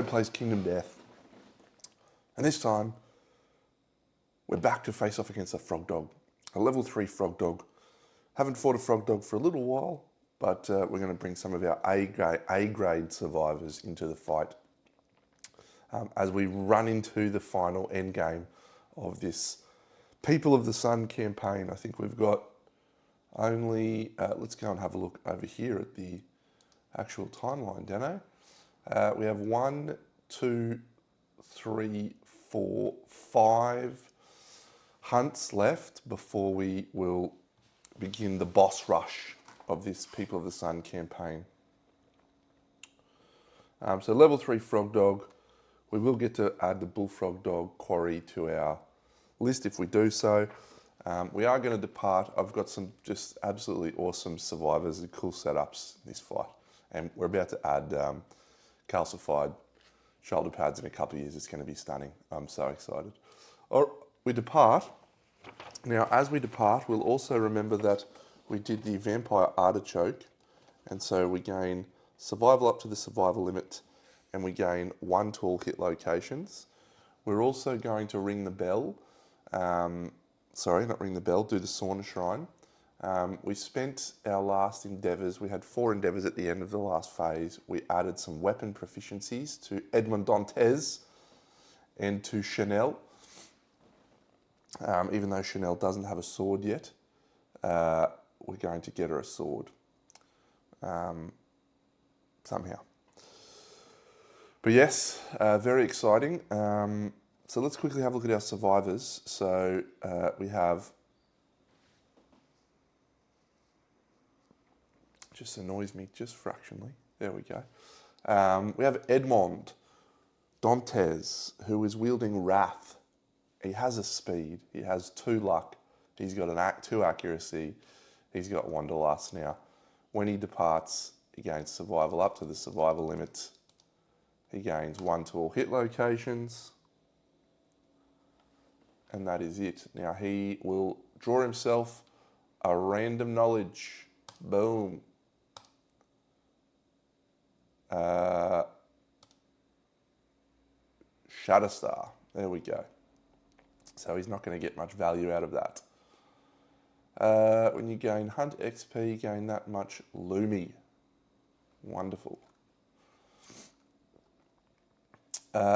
Plays Kingdom Death, and this time we're back to face off against a Frogdog, a level 3 Frogdog. Haven't fought a Frogdog for a little while, but we're going to bring some of our A-grade survivors into the fight as we run into the final end game of this People of the Sun campaign. I think we've got only, let's go and have a look over here at the actual timeline, Dano. We have 1, 2, 3, 4, 5 hunts left before we will begin the boss rush of this People of the Sun campaign. So level 3 Frogdog, we will get to add the Bullfrog Dog quarry to our list if we do so. We are going to depart. I've got some just absolutely awesome survivors and cool setups in this fight. And we're about to add calcified shoulder pads in a couple of years. It's going to be stunning. I'm so excited. We depart. Now, as we depart, we'll also remember that we did the Vampire Artichoke, and so we gain survival up to the survival limit, and we gain 1 to all hit locations. We're also going to ring the bell. Sorry, not ring the bell, do the Sauna Shrine. We spent our last endeavours, we had 4 endeavours at the end of the last phase. We added some weapon proficiencies to Edmond Dantes and to Chanel. Even though Chanel doesn't have a sword yet, we're going to get her a sword somehow. But yes, very exciting. So let's quickly have a look at our survivors. So we have, just annoys me just fractionally. There we go. We have Edmond Dantes, who is wielding Wrath. He has a speed, he has 2 luck, he's got an 2 accuracy, he's got 1 to last now. When he departs, he gains survival up to the survival limit. He gains 1 to all hit locations. And that is it. Now he will draw himself a random knowledge. Boom. Shatterstar. There we go. So he's not going to get much value out of that. When you gain Hunt XP, you gain that much Lumi. Wonderful.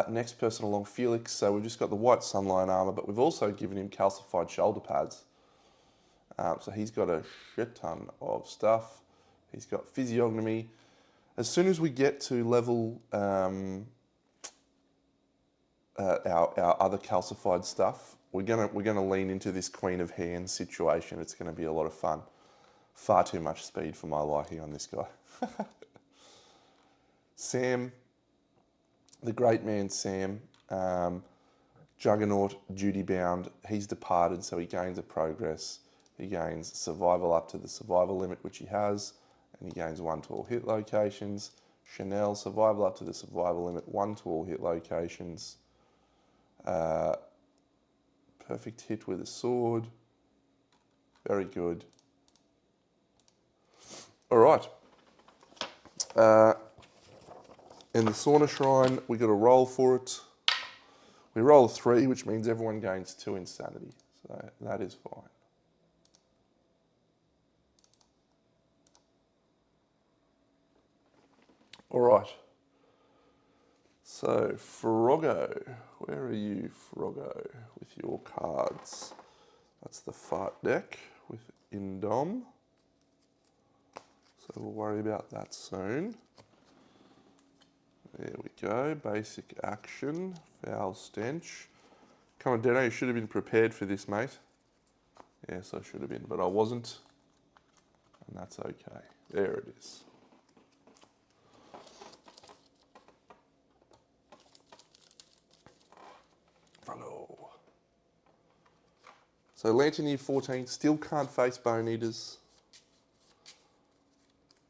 Next person along, Felix. So we've just got the white sunline armor, but we've also given him calcified shoulder pads. So he's got a shit ton of stuff. He's got physiognomy. As soon as we get to level our other calcified stuff, we're gonna lean into this Queen of Hands situation. It's gonna be a lot of fun. Far too much speed for my liking on this guy. Sam, the great man Sam, Juggernaut, duty bound. He's departed, so he gains a progress. He gains survival up to the survival limit, which he has, and he gains 1 to all hit locations. Chanel, survival up to the survival limit, 1 to all hit locations. Perfect hit with a sword. Very good. All right. In the Sauna Shrine, we got a roll for it. We roll a 3, which means everyone gains 2 insanity. So that is fine. All right. So, Froggo, where are you, Froggo, with your cards? That's the fart deck with Indom. So we'll worry about that soon. There we go, basic action, foul stench. Come on, Deno, you should have been prepared for this, mate. Yes, I should have been, but I wasn't. And that's okay. There it is. So Lantern Year 14, still can't face Bone Eaters.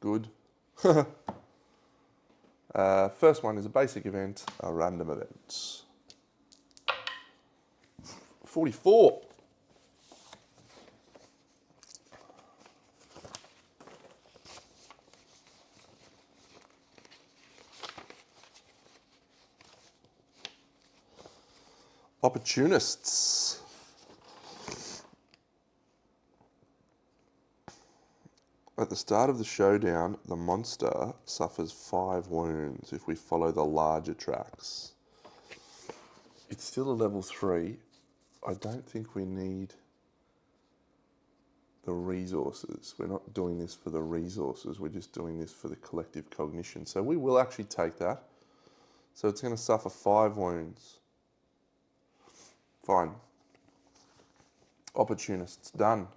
Good. First one is a basic event, a random event. 44. Opportunists. At the start of the showdown, the monster suffers 5 wounds if we follow the larger tracks. It's still a level 3. I don't think we need the resources. We're not doing this for the resources. We're just doing this for the collective cognition. So we will actually take that. So it's going to suffer 5 wounds. Fine. Opportunists, done.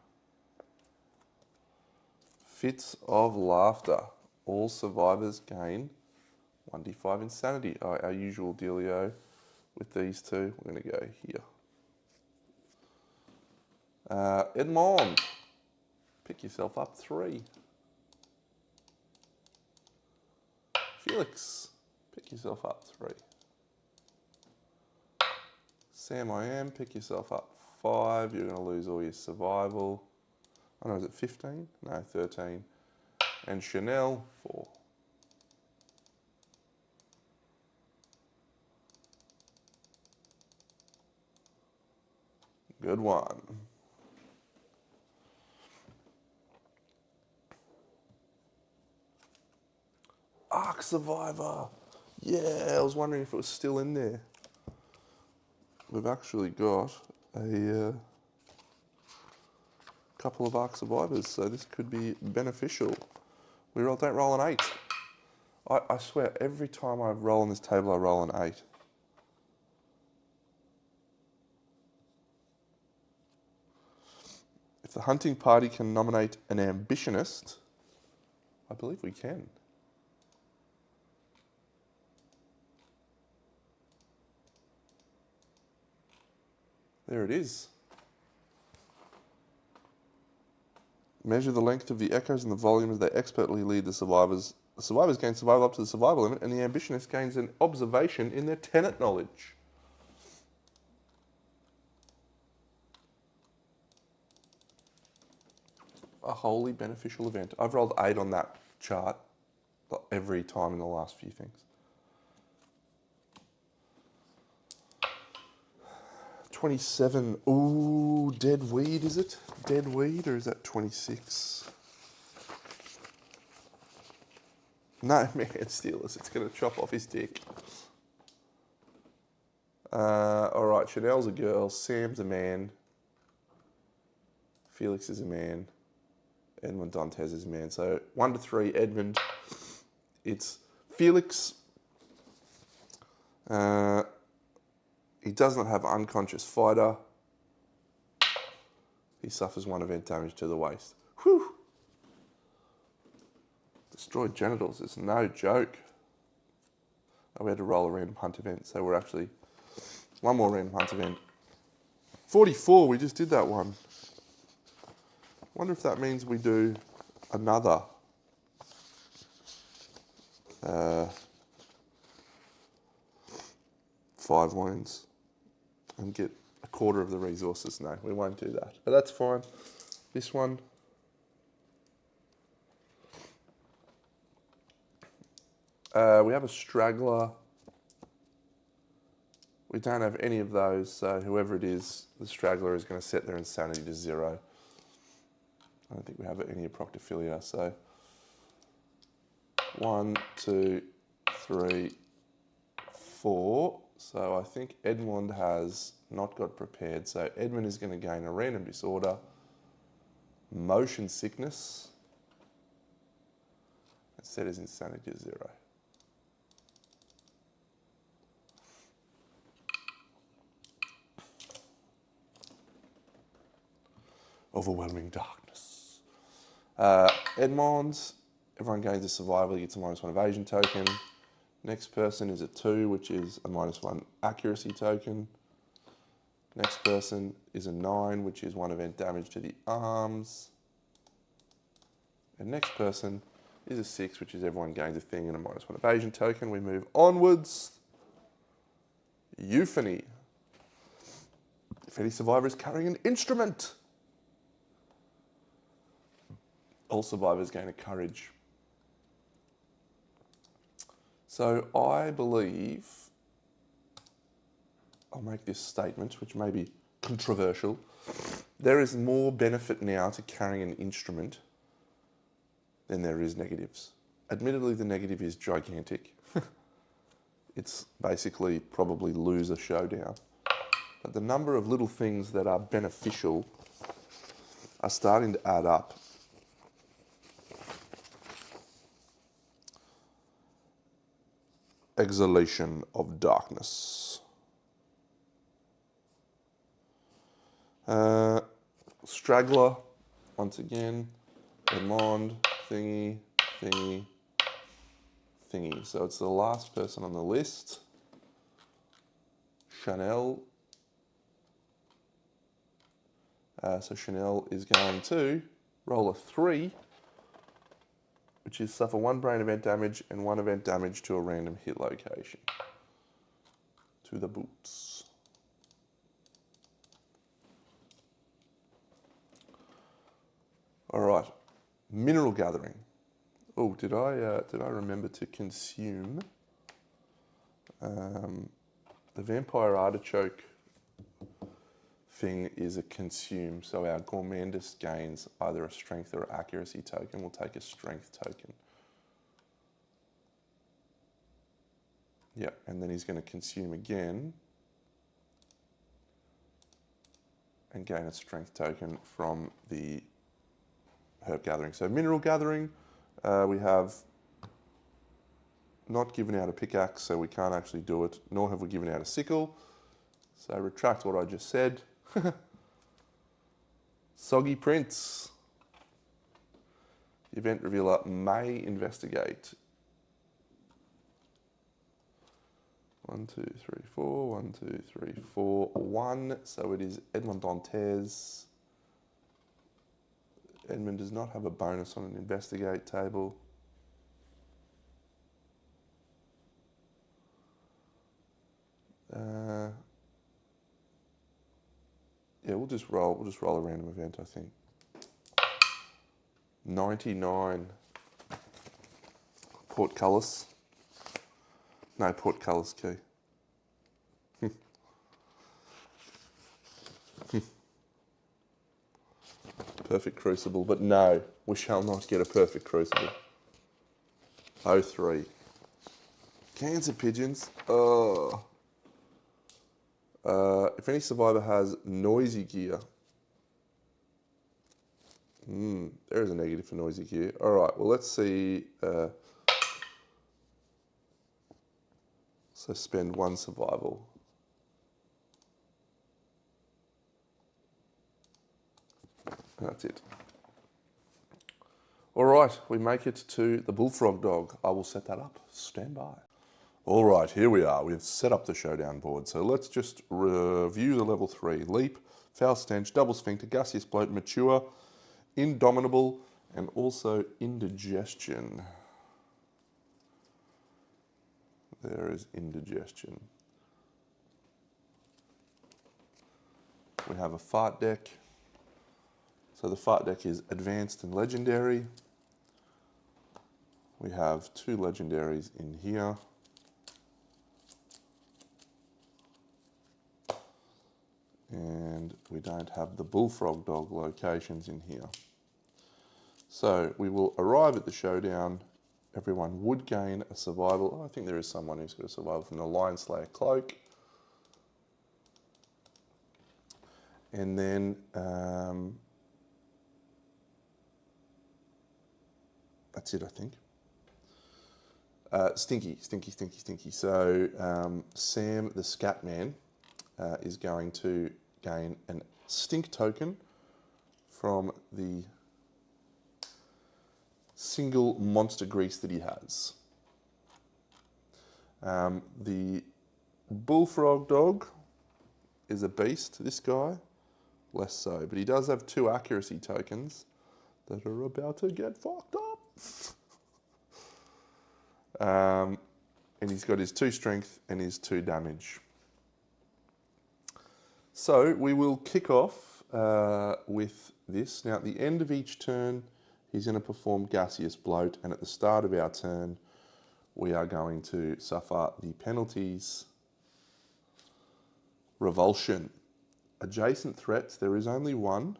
Fits of laughter. All survivors gain 1d5 insanity. Our usual dealio with these two. We're going to go here. Edmond, pick yourself up 3. Felix, pick yourself up 3. Sam, I am, pick yourself up 5. You're going to lose all your survival. Oh no, is it 15? No, 13. And Chanel, 4. Good one. Ark Survivor. Yeah, I was wondering if it was still in there. We've actually got a couple of Ark Survivors, so this could be beneficial. We don't roll an 8. I swear, every time I roll on this table, I roll an 8. If the hunting party can nominate an ambitionist, I believe we can. There it is. Measure the length of the echoes and the volume as they expertly lead the survivors. The survivors gain survival up to the survival limit, and the ambitionist gains an observation in their tenant knowledge. A wholly beneficial event. I've rolled 8 on that chart every time in the last few things. 27. Ooh, dead weed, is it? Dead weed, or is that 26? No, man, Steelers. It's going to chop off his dick. All right, Chanel's a girl. Sam's a man. Felix is a man. Edmond Dantes is a man. So 1 to 3, Edmond. It's Felix. He does not have unconscious fighter. He suffers 1 event damage to the waist. Whew. Destroyed genitals is no joke. Oh, we had to roll a random hunt event, so we're actually 1 more random hunt event. 44, we just did that one. Wonder if that means we do another 5 wounds and get a quarter of the resources. No, we won't do that, but that's fine. This one. We have a straggler. We don't have any of those, so whoever it is, the straggler is going to set their insanity to 0. I don't think we have any proctophilia, so 1, 2, 3, 4. So I think Edmond has not got prepared. So Edmond is going to gain a random disorder, motion sickness, and set his insanity to 0. Overwhelming darkness. Edmonds, everyone gains a survival, he gets a -1 evasion token. Next person is a 2, which is a -1 accuracy token. Next person is a 9, which is 1 event damage to the arms. And next person is a 6, which is everyone gains a thing and a -1 evasion token. We move onwards. Euphony. If any survivor is carrying an instrument, all survivors gain a courage. So I believe I'll make this statement, which may be controversial. There is more benefit now to carrying an instrument than there is negatives. Admittedly, the negative is gigantic. It's basically probably loser showdown. But the number of little things that are beneficial are starting to add up. Exhalation of darkness. Straggler, once again. Edmond, thingy, thingy, thingy. So it's the last person on the list. Chanel. So Chanel is going to roll a 3, which is suffer 1 brain event damage and 1 event damage to a random hit location. To the boots. All right, mineral gathering. Oh, did I remember to consume the vampire artichoke thing is a consume, so our gourmandist gains either a strength or accuracy token. We'll take a strength token. Yeah, and then he's going to consume again and gain a strength token from the herb gathering. So mineral gathering, we have not given out a pickaxe, so we can't actually do it, nor have we given out a sickle. So retract what I just said. Soggy prints. The event revealer may investigate. 1, 2, 3, 4, 1, 2, 3, 4, 1. So it is Edmond Dantes. Edmund does not have a bonus on an investigate table. Yeah, we'll just roll a random event, I think. 99. Portcullis. No, portcullis key. Perfect crucible, but no, we shall not get a perfect crucible. 03. Cancer pigeons. Oh. If any survivor has noisy gear. There is a negative for noisy gear. All right, well, let's see. So spend 1 survival. And that's it. All right, we make it to the bullfrog dog. I will set that up. Stand by. All right, here we are. We've set up the showdown board. So let's just review the level 3. Leap, foul stench, double sphincter, gaseous bloat, mature, indomitable, and also indigestion. There is indigestion. We have a fart deck. So the fart deck is advanced and legendary. We have 2 legendaries in here. And we don't have the bullfrog dog locations in here. So we will arrive at the showdown. Everyone would gain a survival. Oh, I think there is someone who's got a survival from the Lion Slayer cloak. And then that's it, I think. Stinky. So Sam the Scat Man is going to gain a stink token from the single monster grease that he has. The bullfrog dog is a beast, this guy, less so, but he does have 2 accuracy tokens that are about to get fucked up. And he's got his 2 strength and his 2 damage. So we will kick off with this. Now at the end of each turn, he's going to perform gaseous bloat, and at the start of our turn, we are going to suffer the penalties Revulsion. Adjacent threats, there is only one.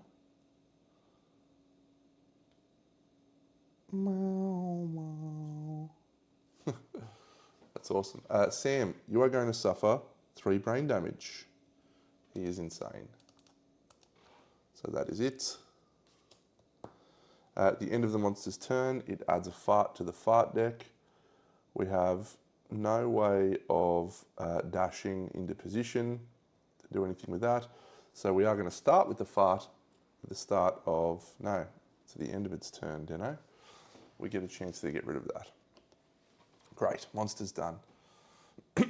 That's awesome. Sam, you are going to suffer 3 brain damage. He is insane. So that is it. At the end of the monster's turn, it adds a fart to the fart deck. We have no way of dashing into position to do anything with that. So we are going to start with the fart at the start of, no, to the end of its turn, Deno. We get a chance to get rid of that. Great, monster's done. We're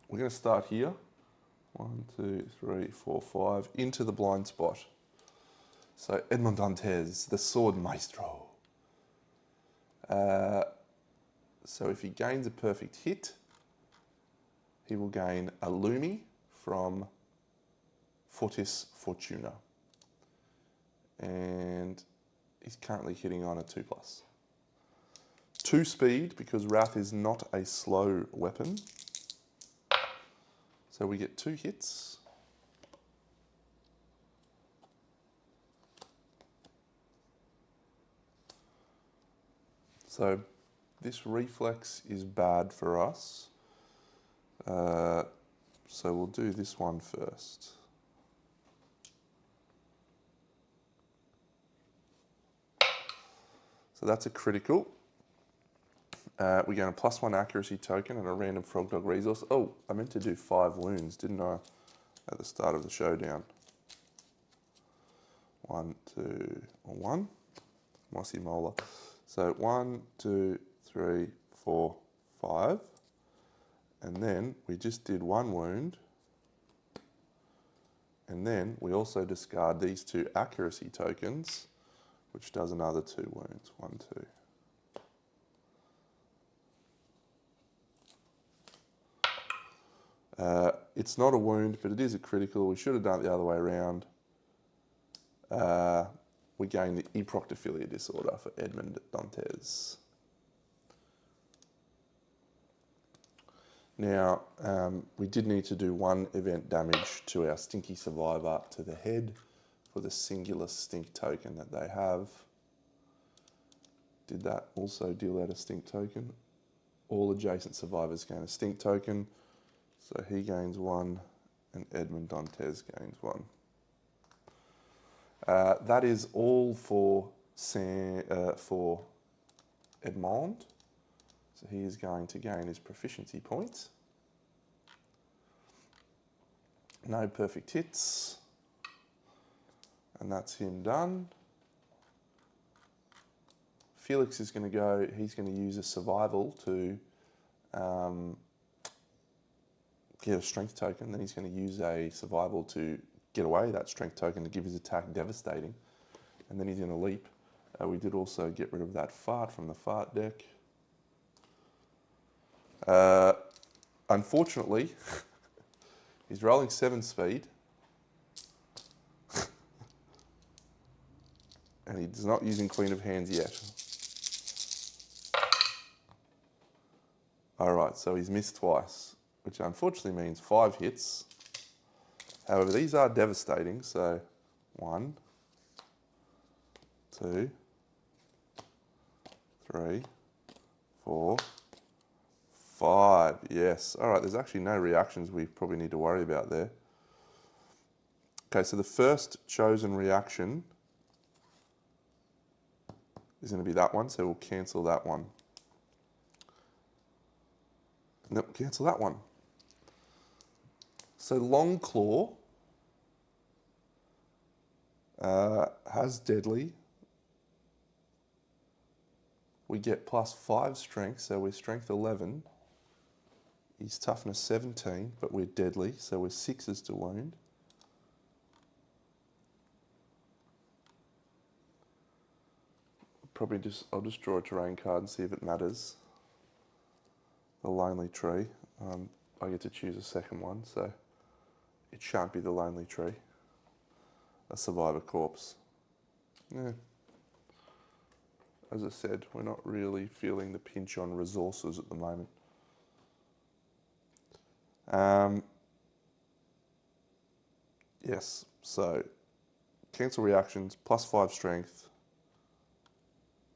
going to start here. 1, 2, 3, 4, 5, into the blind spot. So Edmond Dantes, the Sword Maestro. So if he gains a perfect hit, he will gain a Lumi from Fortis Fortuna. And he's currently hitting on a 2+. 2 speed, because Wrath is not a slow weapon. So we get 2 hits. So this reflex is bad for us. So we'll do this one first. So that's a critical. We get a +1 accuracy token and a random Frogdog resource. Oh, I meant to do 5 wounds, didn't I, at the start of the showdown? 1, 2, or 1. Mossy Molar. So 1, 2, 3, 4, 5. And then we just did 1 wound. And then we also discard these 2 accuracy tokens, which does another 2 wounds. 1, 2. It's not a wound, but it is a critical. We should have done it the other way around. We gain the eproctophilia disorder for Edmond Dantes. Now, we did need to do 1 event damage to our Stinky Survivor to the head for the singular stink token that they have. Did that also deal out a stink token? All adjacent survivors gain a stink token. So he gains 1 and Edmond Dantes gains 1. That is all for Edmond. So he is going to gain his proficiency points. No perfect hits. And that's him done. Felix is going to go, he's going to use a survival to get a strength token. Then he's going to use a survival to get away that strength token to give his attack devastating. And then he's going to leap. We did also get rid of that fart from the fart deck. Unfortunately, he's rolling 7 speed. And he's not using Queen of Hands yet. Alright, so he's missed twice, which unfortunately means 5 hits. However, these are devastating, so 1, 2, 3, 4, 5. Yes. Alright, there's actually no reactions we probably need to worry about there. Okay, so the first chosen reaction is going to be that one, so we'll cancel that one. Nope, cancel that one. So Long Claw has deadly. We get +5 strength, so we're strength 11. He's toughness 17, but we're deadly, so we're 6s to wound. I'll just draw a terrain card and see if it matters. The Lonely Tree. I get to choose a second one, so it shan't be the Lonely Tree. A Survivor Corpse. Yeah. as I said, we're not really feeling the pinch on resources at the moment. Yes, so cancel reactions, +5 strength.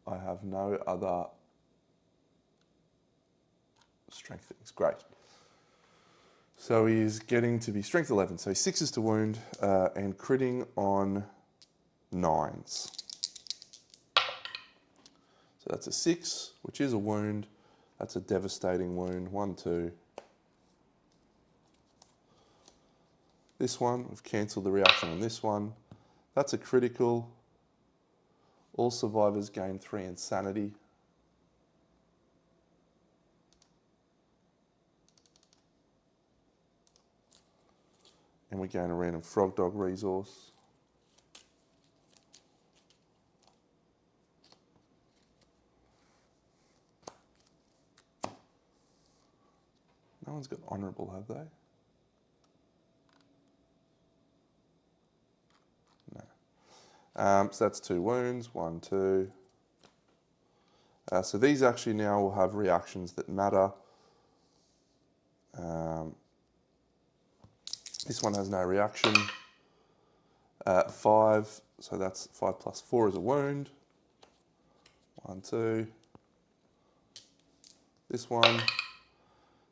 I have no other strength things. Great. So he's getting to be strength 11. So 6s to wound and critting on 9s. So that's a 6, which is a wound. That's a devastating wound. 1, 2. This one, we've cancelled the reaction on this one. That's a critical. All survivors gain 3 insanity. And we gain a random Frogdog resource. No one's got honourable, have they? No. So that's 2 wounds, 1, 2. So these actually now will have reactions that matter. This one has no reaction. 5, so that's 5 plus 4 is a wound. 1, 2. This one,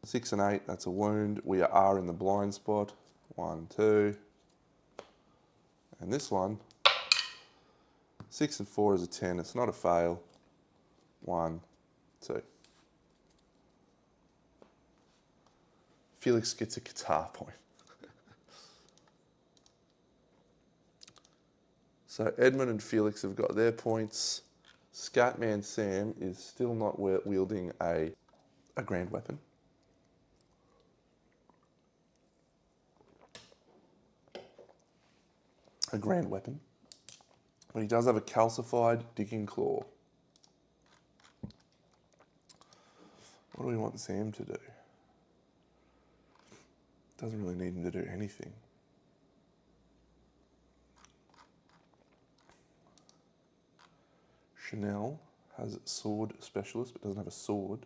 6 and 8, that's a wound. We are in the blind spot. 1, 2. And this one, 6 and 4 is a 10. It's not a fail. 1, 2. Felix gets a guitar point. So Edmund and Felix have got their points. Scatman Sam is still not wielding a grand weapon. A grand weapon. But he does have a calcified digging claw. What do we want Sam to do? Doesn't really need him to do anything. Chanel has sword specialist, but doesn't have a sword.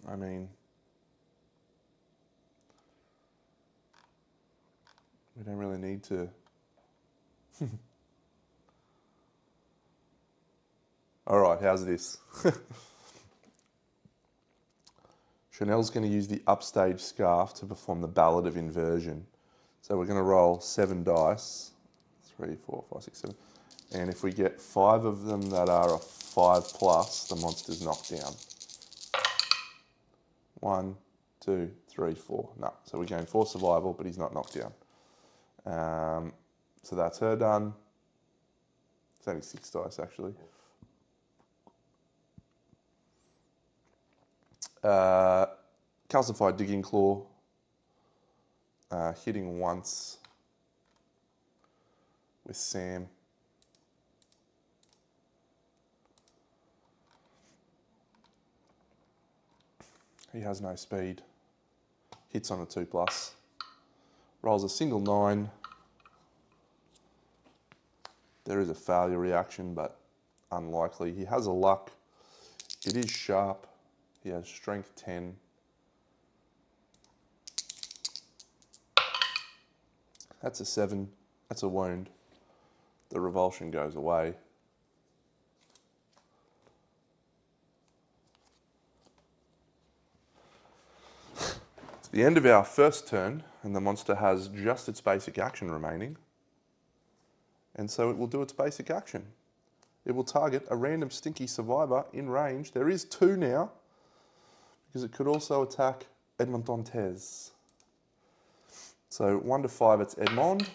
I mean, we don't really need to. All right, how's this? Chanel's going to use the upstage scarf to perform the Ballad of Inversion. So we're going to roll 7 dice. 3, 4, 5, 6, 7. And if we get 5 of them that are a 5 plus, the monster's knocked down. 1, 2, 3, 4. No, so we gain 4 survival, but he's not knocked down. So that's her done. It's only 6 dice actually. Calcified digging claw. Hitting once with Sam. He has no speed. Hits on a 2 plus. Rolls a single 9. There is a failure reaction, but unlikely. He has a luck. It is sharp. He has strength 10. That's a 7. That's a wound. The revulsion goes away. It's the end of our first turn, and the monster has just its basic action remaining. And so it will do its basic action. It will target a random stinky survivor in range. There is 2 now, because it could also attack Edmond Dantes. So 1 to 5, it's Edmond.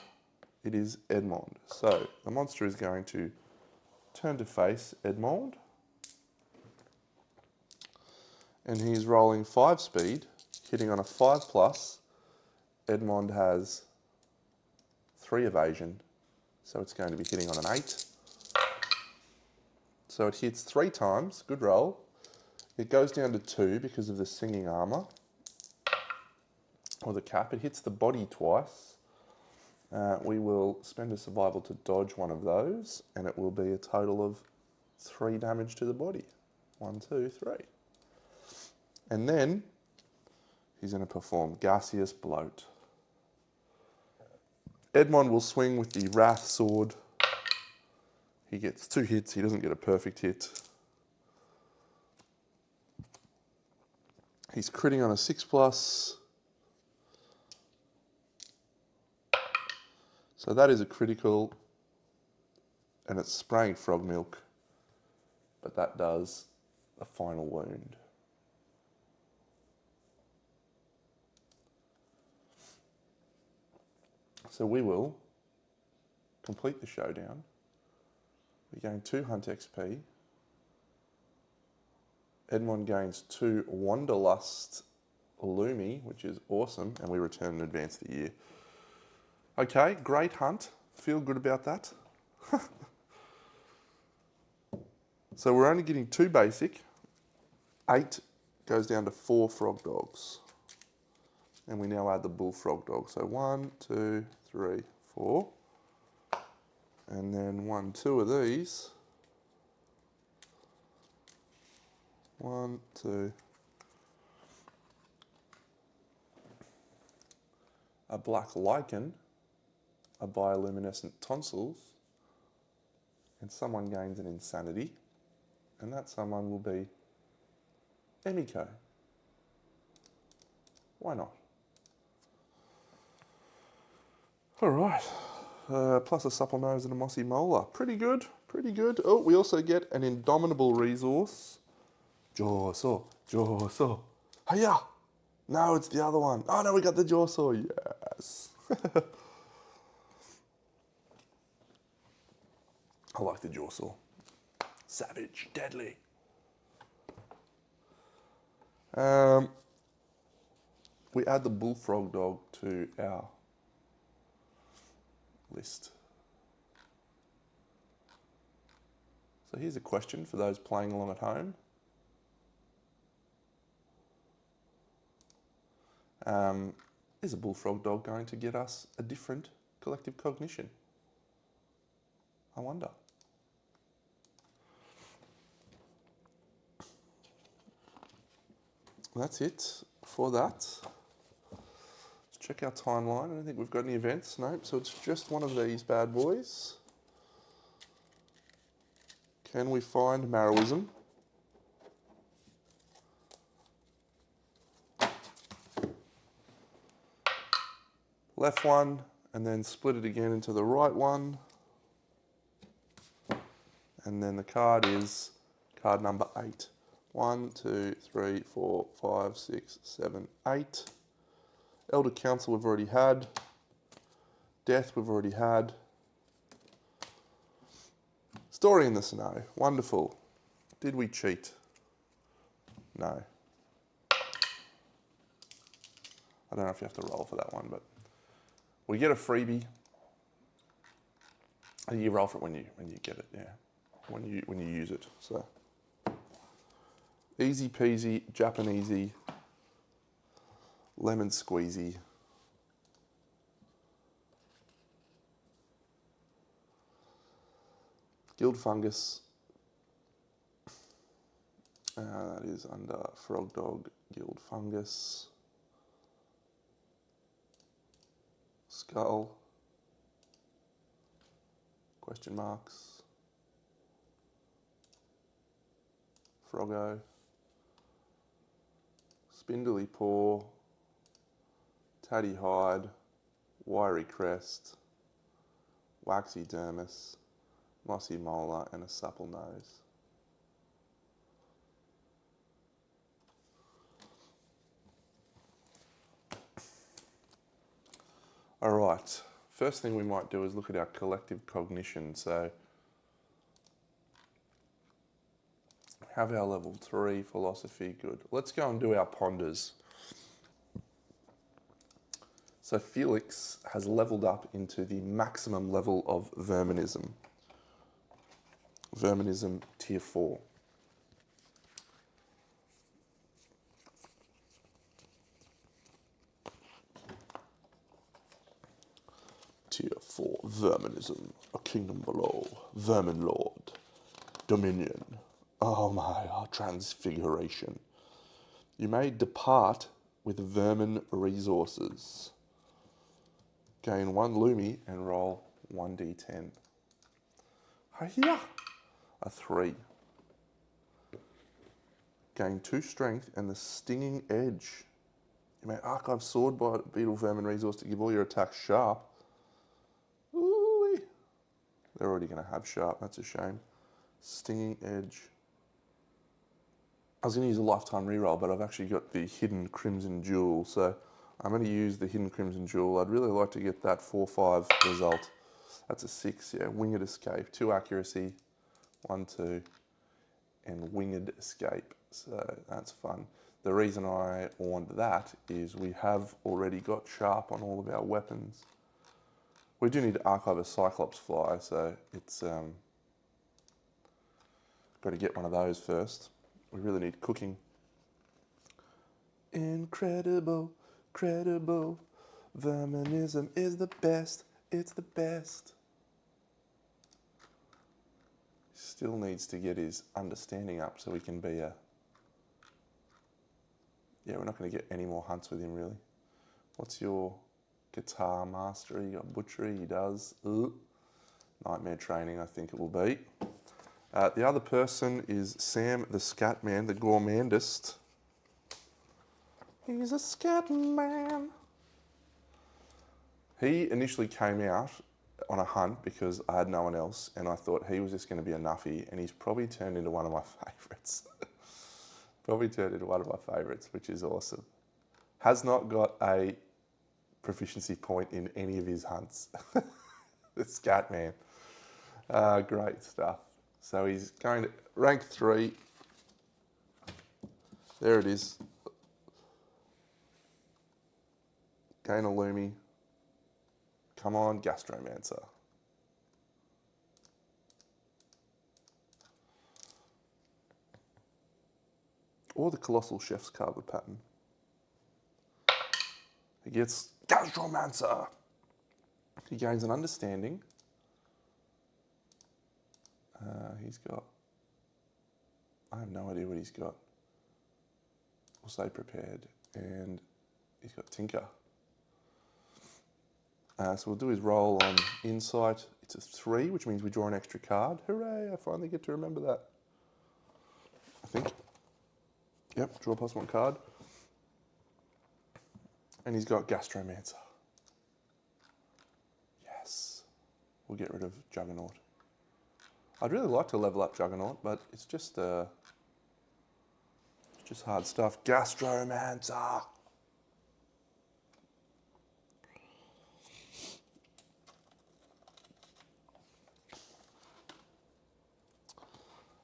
It is Edmond. So the monster is going to turn to face Edmond. And he is rolling 5 speed, hitting on a 5 plus. Edmond has 3 evasion, so it's going to be hitting on an 8. So it hits 3 times, good roll. It goes down to 2 because of the singing armor, or the cap. It hits the body twice. We will spend a survival to dodge one of those, and it will be a total of 3 damage to the body. 1, 2, 3. And then he's going to perform Gaseous Bloat. Edmond will swing with the Wrath Sword. He gets 2 hits. He doesn't get a perfect hit. He's critting on a 6+. So that is a critical, and it's spraying frog milk, but that does a final wound. So we will complete the showdown. We gain 2 Hunt XP. Edmond gains 2 Wanderlust Lumi, which is awesome, and we return and advance the year. Okay, great hunt. Feel good about that. So we're only getting 2 basic. 8 goes down to 4 frog dogs. And we now add the bullfrog dog. So 1, 2, 3, 4. And then 1, 2 of these. 1, 2. A black lichen, a bioluminescent tonsils, and someone gains an insanity. And that someone will be Emiko. Why not? All right. Plus a supple nose and a mossy molar. Pretty good, pretty good. Oh, we also get an indomitable resource. Jaw saw, jaw saw. Hiya! No, it's the other one. Oh no, we got the jaw saw. Yes. I like the jaw saw. Savage, deadly. We add the bullfrog dog to our list. So here's a question for those playing along at home. Is a bullfrog dog going to get us a different collective cognition? I wonder. That's it for that. Let's check our timeline. I don't think we've got any events. Nope, so it's just one of these bad boys. Can we find Marrowism? Left one, and then split it again into the right one. And then the card is card number 8. 1, 2, 3, 4, 5, 6, 7, 8. Elder Council we've already had. Death we've already had. Story in the Snow. Wonderful. Did we cheat? No. I don't know if you have to roll for that one, but we get a freebie. You roll for it when you get it, yeah. When you use it. So easy peasy, Japanesey, lemon squeezy. Guild fungus. That is under Frogdog Guild fungus. Skull. Question marks. Froggo. Spindly paw. Tatty hide. Wiry crest. Waxy dermis. Mossy molar and a supple nose. All right, first thing we might do is look at our collective cognition. So we have our level 3 philosophy, good. Let's go and do our ponders. So Felix has leveled up into the maximum level of Verminism. Verminism tier 4. Tier Verminism, a kingdom below. Vermin Lord. Dominion. Oh my, transfiguration. You may depart with vermin resources. Gain 1 Lumi and roll 1d10. Hiya! A 3. Gain 2 strength and the stinging edge. You may archive sword by beetle vermin resource to give all your attacks sharp. Ooh-wee. They're already going to have sharp, that's a shame. Stinging edge. I was going to use a lifetime reroll, but I've actually got the hidden crimson jewel, so I'm going to use the hidden crimson jewel. I'd really like to get that 4-5 result. That's a 6, yeah. Winged escape, 2 accuracy, 1, 2, and winged escape. So that's fun. The reason I want that is we have already got sharp on all of our weapons. We do need to archive a Cyclops fly, so it's got to get one of those first. We really need cooking. Incredible, credible. Verminism is the best. It's the best. Still needs to get his understanding up so we can be a... Yeah, we're not going to get any more hunts with him, really. What's your guitar mastery? You got butchery, he does. Ooh. Nightmare training, I think it will be. The other person is Sam the Scat Man, the gourmandist. He's a scat man. He initially came out on a hunt because I had no one else, and I thought he was just going to be a nuffy, and he's probably turned into one of my favourites. Which is awesome. Has not got a proficiency point in any of his hunts. The Scat Man. Great stuff. So he's going to rank 3. There it is. Gain a Lumi. Come on, Gastromancer. Or the Colossal Chef's Carver pattern. He gets Gastromancer. He gains an understanding. He's got... I have no idea what he's got. We'll say prepared. And he's got Tinker. So we'll do his roll on Insight. It's a 3, which means we draw an extra card. Hooray, I finally get to remember that. I think. Yep, draw +1 card. And he's got Gastromancer. Yes. We'll get rid of Juggernaut. I'd really like to level up Juggernaut, but it's just hard stuff. Gastromancer!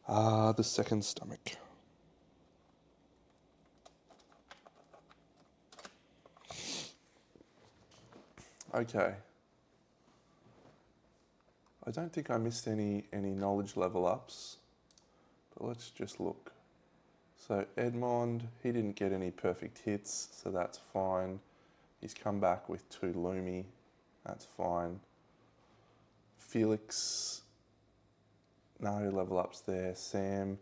The second stomach. Okay. I don't think I missed any knowledge level ups, but let's just look. So Edmond, he didn't get any perfect hits, so that's fine. He's come back with 2 Lumi, that's fine. Felix, no level ups there. Sam,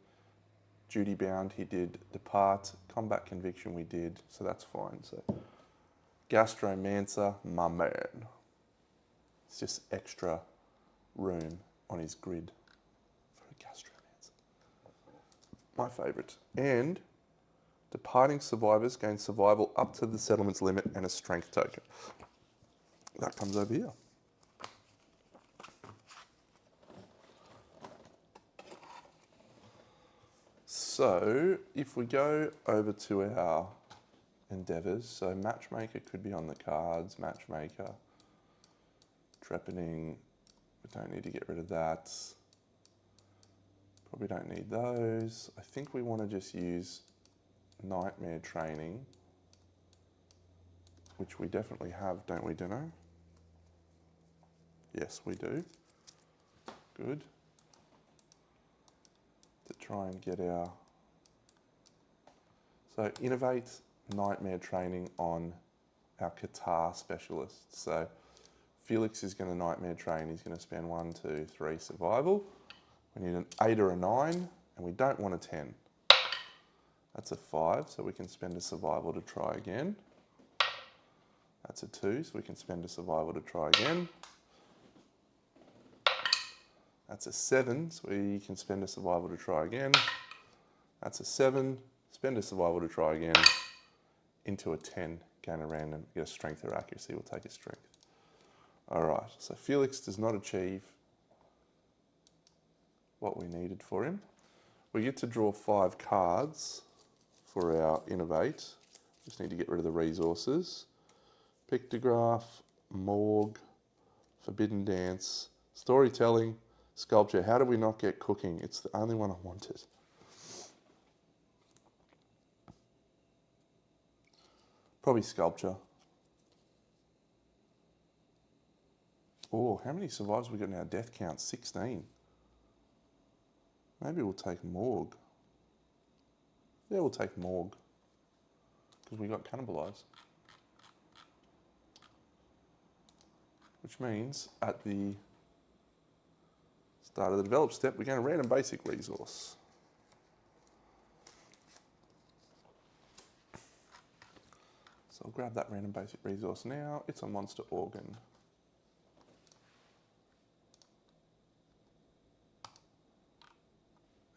duty bound, he did depart. Combat conviction we did, so that's fine. So Gastromancer, my man. It's just extra room on his grid for a Gastromancer. My favourite. And departing survivors gain survival up to the settlement's limit and a strength token. That comes over here. So if we go over to our endeavours, so Matchmaker could be on the cards, Matchmaker, Trepanning, we don't need to get rid of that. Probably don't need those. I think we want to just use Nightmare Training, which we definitely have, don't we, Dino? Yes, we do. Good. To try and get our... So innovate Nightmare Training on our Qatar specialists. So Felix is going to nightmare train. He's going to spend 1, 2, 3 survival. We need an 8 or a 9, and we don't want a 10. That's a 5, so we can spend a survival to try again. That's a 2, so we can spend a survival to try again. That's a 7, so we can spend a survival to try again. That's a 7, spend a survival to try again. Into a 10, gain a random, get a strength or accuracy, we'll take a strength. All right, so Felix does not achieve what we needed for him. We get to draw 5 cards for our Innovate. Just need to get rid of the resources. Pictograph, Morgue, Forbidden Dance, Storytelling, Sculpture. How do we not get Cooking? It's the only one I wanted. Probably Sculpture. Oh, how many survivors have we got in our death count? 16. Maybe we'll take Morgue. Yeah, we'll take Morgue. Because we got cannibalised. Which means at the start of the develop step, we're going to random basic resource. So I'll grab that random basic resource now. It's a monster organ.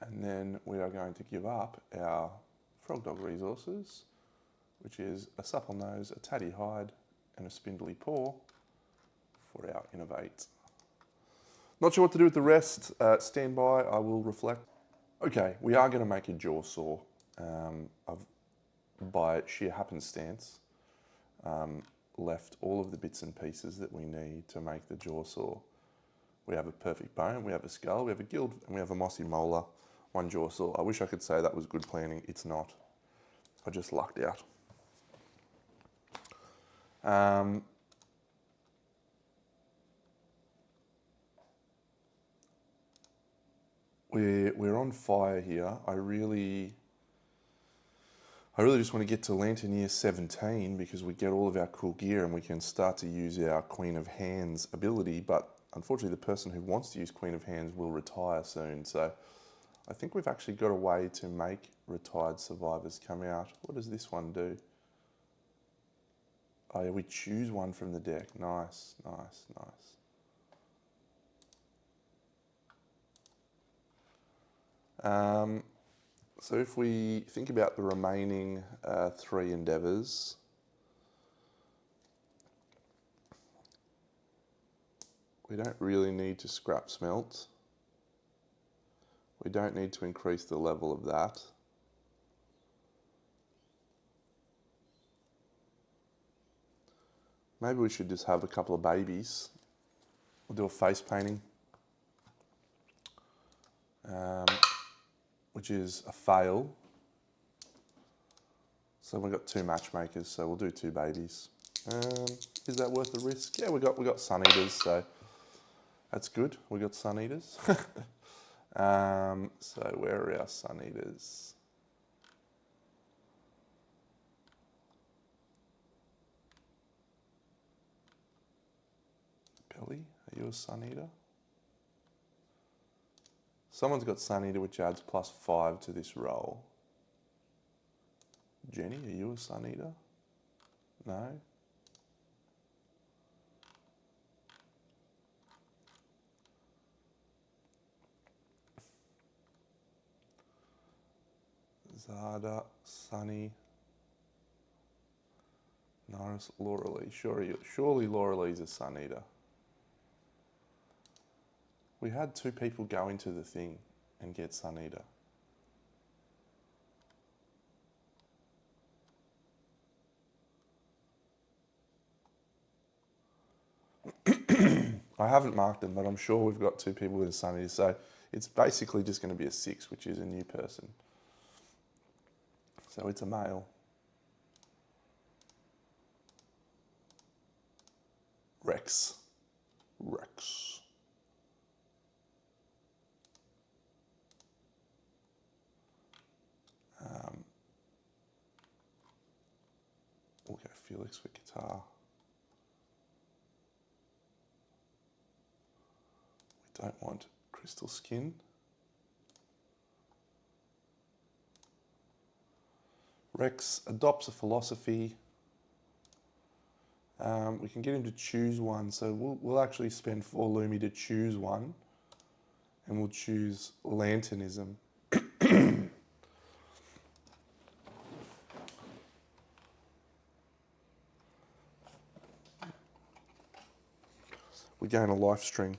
And then we are going to give up our Frogdog resources, which is a supple nose, a tatty hide, and a spindly paw for our Innovate. Not sure what to do with the rest. Stand by, I will reflect. Okay, we are going to make a jaw saw. By sheer happenstance, left all of the bits and pieces that we need to make the jaw saw. We have a perfect bone, we have a skull, we have a gild, and we have a mossy molar, one jaw saw. I wish I could say that was good planning. It's not. I just lucked out. We're on fire here. I really just want to get to Lantern Year 17 because we get all of our cool gear and we can start to use our Queen of Hands ability, but unfortunately the person who wants to use Queen of Hands will retire soon, so I think we've actually got a way to make retired survivors come out. What does this one do? Oh yeah, we choose one from the deck. Nice, nice, nice. So if we think about the remaining 3 endeavours, we don't really need to scrap smelt. We don't need to increase the level of that. Maybe we should just have a couple of babies. We'll do a face painting, which is a fail. So we've got 2 matchmakers, so we'll do 2 babies. Is that worth the risk? Yeah, we got Sun Eaters, so that's good. We got Sun Eaters. So where are our Sun Eaters? Billy, are you a Sun Eater? Someone's got Sun Eater, which adds +5 to this roll. Jenny, are you a Sun Eater? No? Zada, Sunny, Norris, Lauralee. Surely Lauralee's a Sun Eater. We had 2 people go into the thing and get Sun Eater. I haven't marked them, but I'm sure we've got 2 people with a Sun Eater. So it's basically just going to be a 6, which is a new person. So it's a male. Rex. We'll go Felix for guitar. Don't want crystal skin. Rex adopts a philosophy. We can get him to choose one, so we'll actually spend 4 Lumi to choose one, and we'll choose Lanternism. We gain a life string,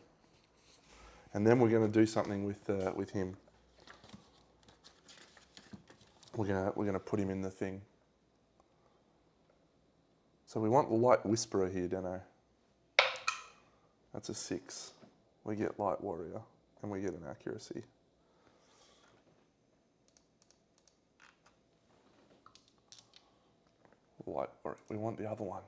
and then we're going to do something with him. We're gonna put him in the thing. So we want Light Whisperer here, don't I? That's a 6. We get Light Warrior, and we get an accuracy. Light Warrior. We want the other one.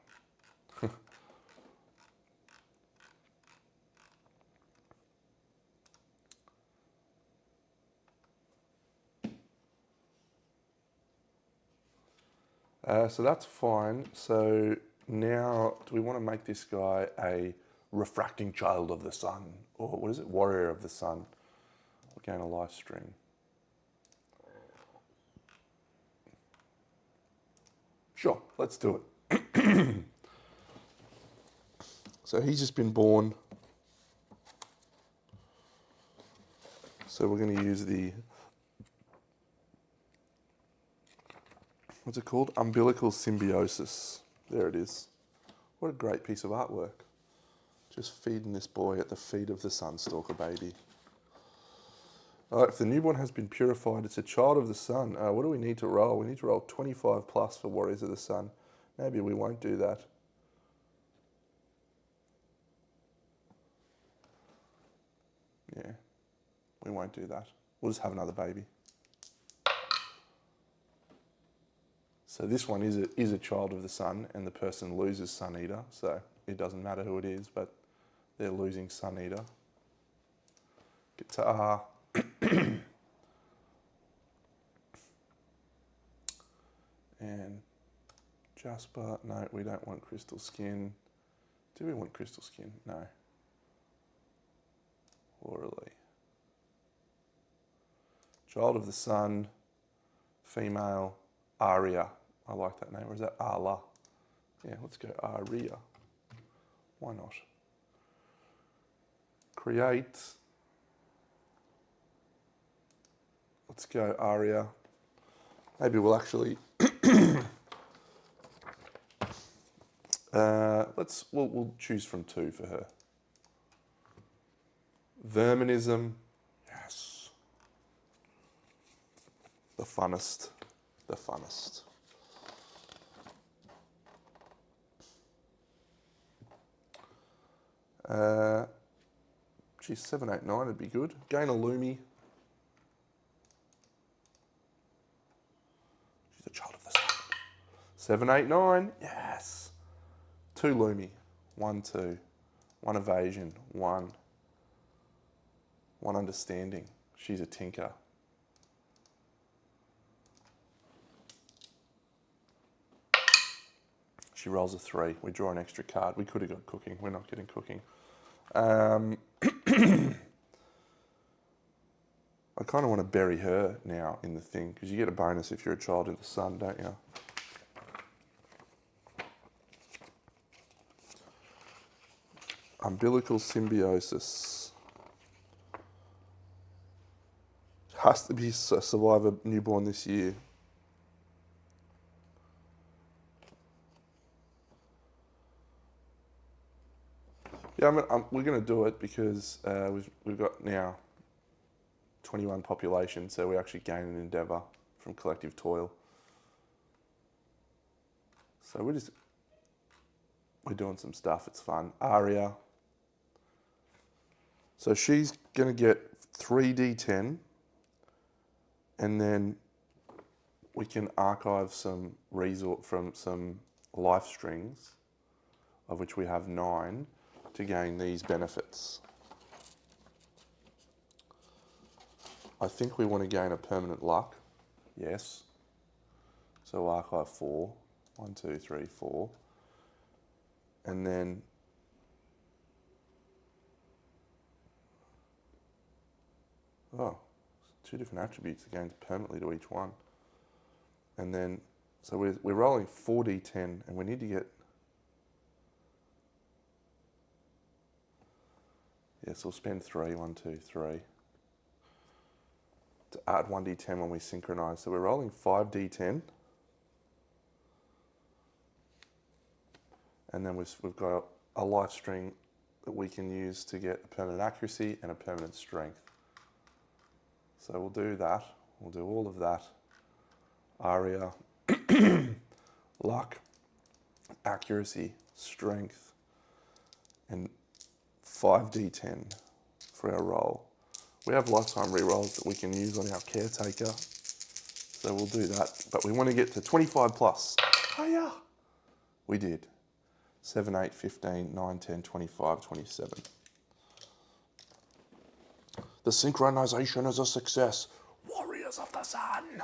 So that's fine. So now, do we want to make this guy a refracting child of the sun? Or what is it? Warrior of the sun. We'll gain a life string. Sure, let's do it. So he's just been born. So we're going to use the, what's it called? Umbilical symbiosis. There it is. What a great piece of artwork. Just feeding this boy at the feet of the Sunstalker baby. All right, if the newborn has been purified, it's a child of the sun. What do we need to roll? We need to roll 25 plus for Warriors of the Sun. Maybe we won't do that. Yeah, we won't do that. We'll just have another baby. So this one is a child of the sun, and the person loses Sun Eater, so it doesn't matter who it is, but they're losing Sun Eater. Guitar. And Jasper, no, we don't want crystal skin. Do we want crystal skin? No. Orally. Child of the Sun, female, Aria. I like that name, or is that Arla? Yeah, let's go Aria. Why not? Create. Let's go Aria. Maybe we'll actually we'll choose from 2 for her. Verminism, yes. The funnest. The funnest. Geez, 7, 8, 9 would be good. Gain a Lumi. She's a child of the sun. 7, 8, 9, yes. 2 Lumi. 1, 2. 1 evasion. 1. 1 understanding. She's a tinker. She rolls a 3. We draw an extra card. We could have got cooking. We're not getting cooking. I kind of want to bury her now in the thing, because you get a bonus if you're a child of the sun, don't you? Umbilical symbiosis. Has to be a survivor newborn this year. Yeah, we're going to do it because we've got now 21 population, so we actually gain an endeavour from collective toil. So we're doing some stuff. It's fun. Aria. So she's going to get 3d10, and then we can archive some resort from some life strings, of which we have 9, to gain these benefits. I think we want to gain a permanent luck. Yes. So archive 4. 1, 2, 3, 4. And then Oh, 2 different attributes again permanently to each one. And then, so we're rolling 4d10 and we need to get, yes, we'll spend 3, 1, 2, 3, to add 1d10 when we synchronize. So we're rolling 5d10. And then we've got a life string that we can use to get a permanent accuracy and a permanent strength. So we'll do that. We'll do all of that. Aria, luck, accuracy, strength, and 5d10 for our roll. We have lifetime rerolls that we can use on our caretaker. So we'll do that. But we want to get to 25 plus. Oh yeah, we did. 7, 8, 15, 9, 10, 25, 27. The synchronization is a success. Warriors of the Sun.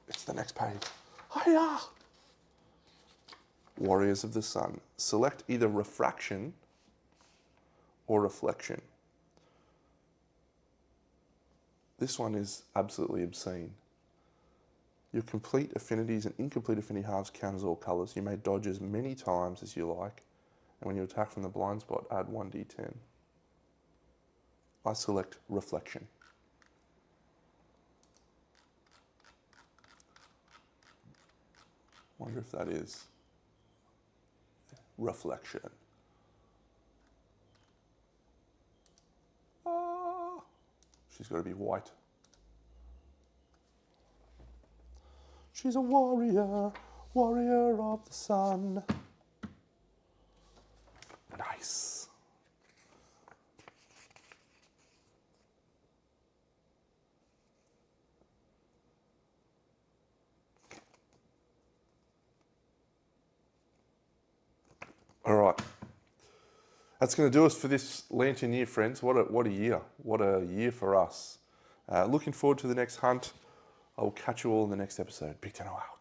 It's the next page. Hiya! Warriors of the Sun. Select either refraction or reflection. This one is absolutely obscene. Your complete affinities and incomplete affinity halves count as all colours. You may dodge as many times as you like. And when you attack from the blind spot, add 1d10. I select reflection. Wonder if that is reflection. Ah, she's got to be white. She's a warrior, warrior of the sun. Nice. All right. That's going to do us for this Lantern year, friends. What a year. What a year for us. Looking forward to the next hunt. I will catch you all in the next episode. Big 10 out.